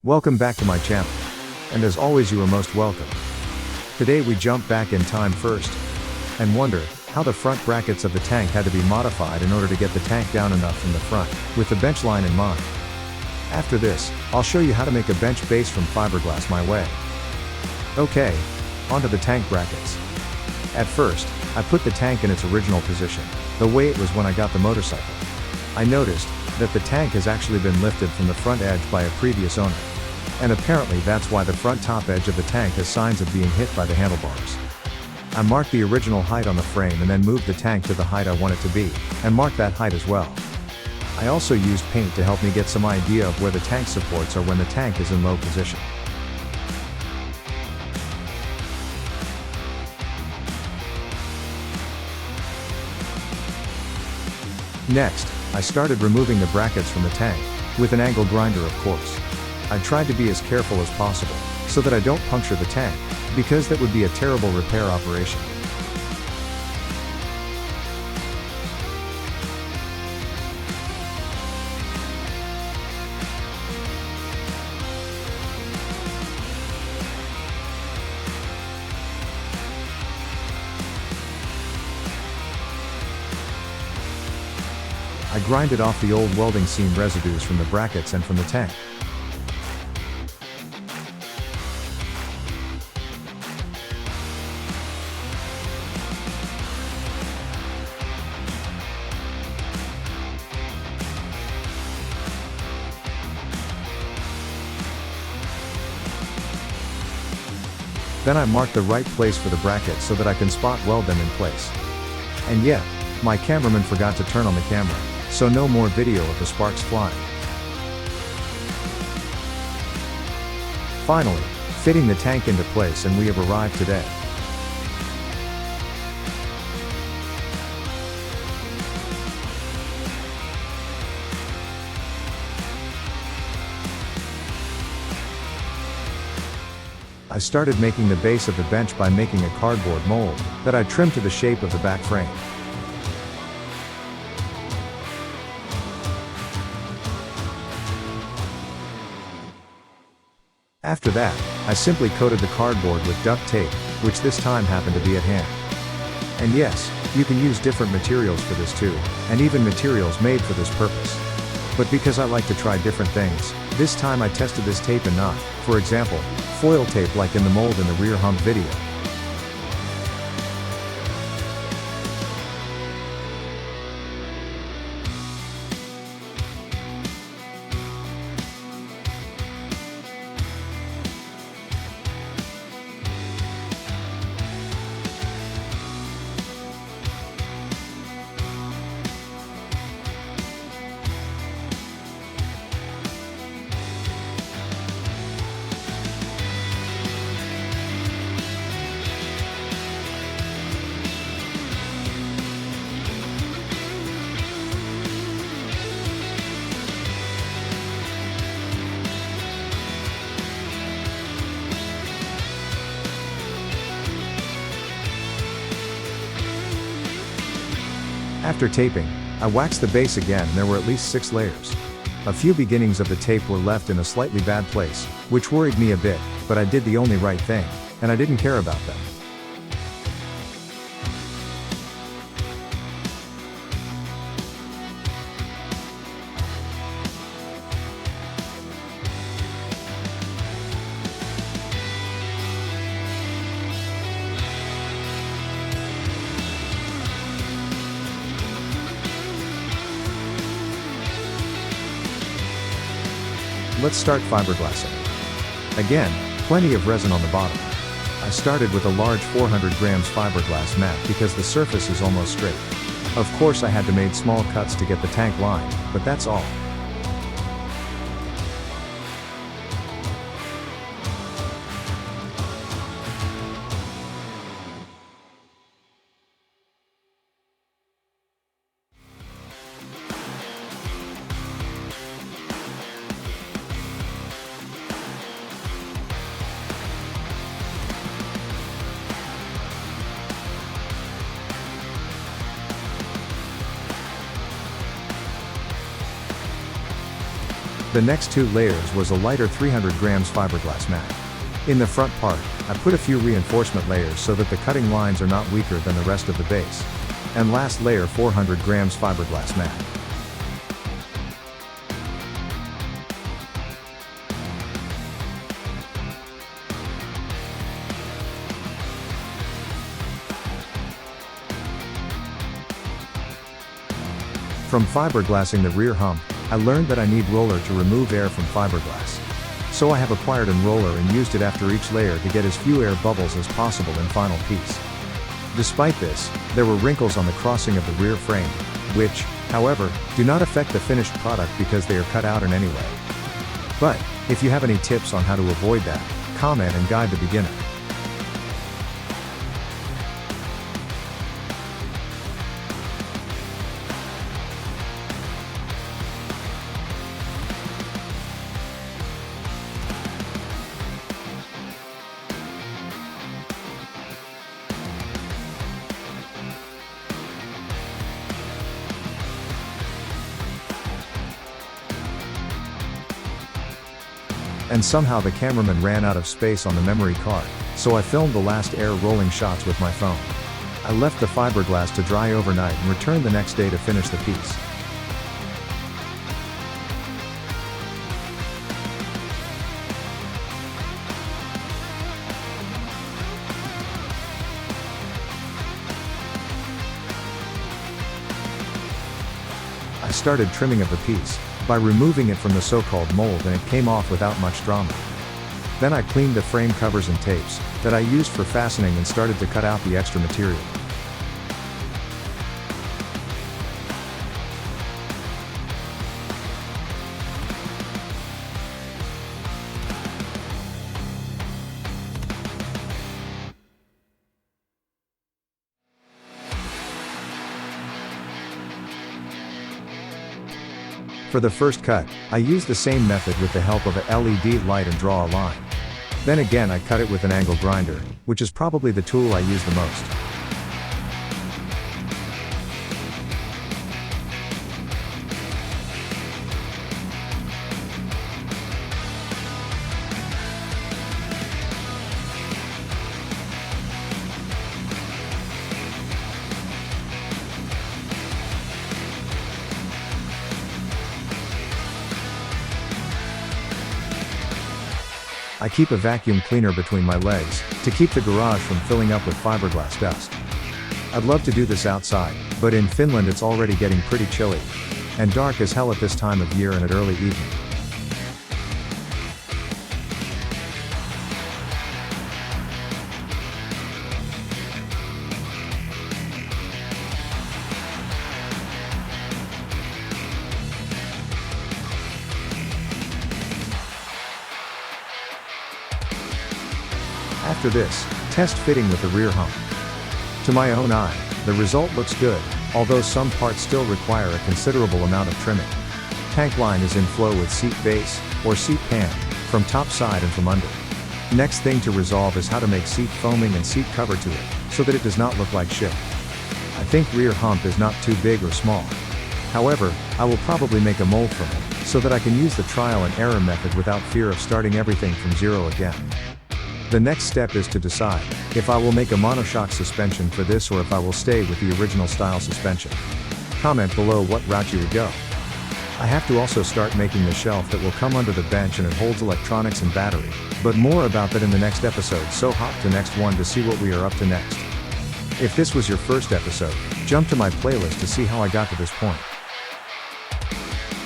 Welcome back to my channel. And as always, you are most welcome. Today we jump back in time first and wonder how the front brackets of the tank had to be modified in order to get the tank down enough from the front, with the bench line in mind. After this, I'll show you how to make a bench base from fiberglass my way. Okay, onto the tank brackets. At first, I put the tank in its original position, the way it was when I got the motorcycle. I noticed that the tank has actually been lifted from the front edge by a previous owner. And apparently that's why the front top edge of the tank has signs of being hit by the handlebars. I marked the original height on the frame and then moved the tank to the height I want it to be, and marked that height as well. I also used paint to help me get some idea of where the tank supports are when the tank is in low position. Next, I started removing the brackets from the tank, with an angle grinder of course. I tried to be as careful as possible, so that I don't puncture the tank, because that would be a terrible repair operation. I grinded off the old welding seam residues from the brackets and from the tank. Then I marked the right place for the brackets so that I can spot weld them in place. And yet, my cameraman forgot to turn on the camera, so no more video of the sparks flying. Finally, fitting the tank into place, and we have arrived today. I started making the base of the bench by making a cardboard mold that I trimmed to the shape of the back frame. After that, I simply coated the cardboard with duct tape, which this time happened to be at hand. And yes, you can use different materials for this too, and even materials made for this purpose. But because I like to try different things, this time I tested this tape and not, for example, foil tape like in the mold in the rear hump video. After taping, I waxed the base again and there were at least 6 layers. A few beginnings of the tape were left in a slightly bad place, which worried me a bit, but I did the only right thing, and I didn't care about them. Let's start fiberglassing. Again, plenty of resin on the bottom. I started with a large 400 grams fiberglass mat because the surface is almost straight. Of course I had to make small cuts to get the tank lined, but that's all. The next 2 layers was a lighter 300 grams fiberglass mat. In the front part, I put a few reinforcement layers so that the cutting lines are not weaker than the rest of the base. And last layer 400 grams fiberglass mat. From fiberglassing the rear hump, I learned that I need roller to remove air from fiberglass. So I have acquired a roller and used it after each layer to get as few air bubbles as possible in final piece. Despite this, there were wrinkles on the crossing of the rear frame, which, however, do not affect the finished product because they are cut out in any way. But, if you have any tips on how to avoid that, comment and guide the beginner. And somehow the cameraman ran out of space on the memory card, so I filmed the last air rolling shots with my phone. I left the fiberglass to dry overnight and returned the next day to finish the piece. I started trimming of the piece by removing it from the so-called mold, and it came off without much drama. Then I cleaned the frame covers and tapes that I used for fastening and started to cut out the extra material. For the first cut, I used the same method with the help of a LED light and draw a line. Then again I cut it with an angle grinder, which is probably the tool I use the most. I keep a vacuum cleaner between my legs, to keep the garage from filling up with fiberglass dust. I'd love to do this outside, but in Finland it's already getting pretty chilly. And dark as hell at this time of year and at early evening. After this, test fitting with the rear hump. To my own eye, the result looks good, although some parts still require a considerable amount of trimming. Tank line is in flow with seat base, or seat pan, from top side and from under. Next thing to resolve is how to make seat foaming and seat cover to it, so that it does not look like shit. I think rear hump is not too big or small. However, I will probably make a mold from it, so that I can use the trial and error method without fear of starting everything from zero again. The next step is to decide if I will make a monoshock suspension for this or if I will stay with the original style suspension. Comment below what route you would go. I have to also start making the shelf that will come under the bench and it holds electronics and battery, but more about that in the next episode, so hop to next one to see what we are up to next. If this was your first episode, jump to my playlist to see how I got to this point.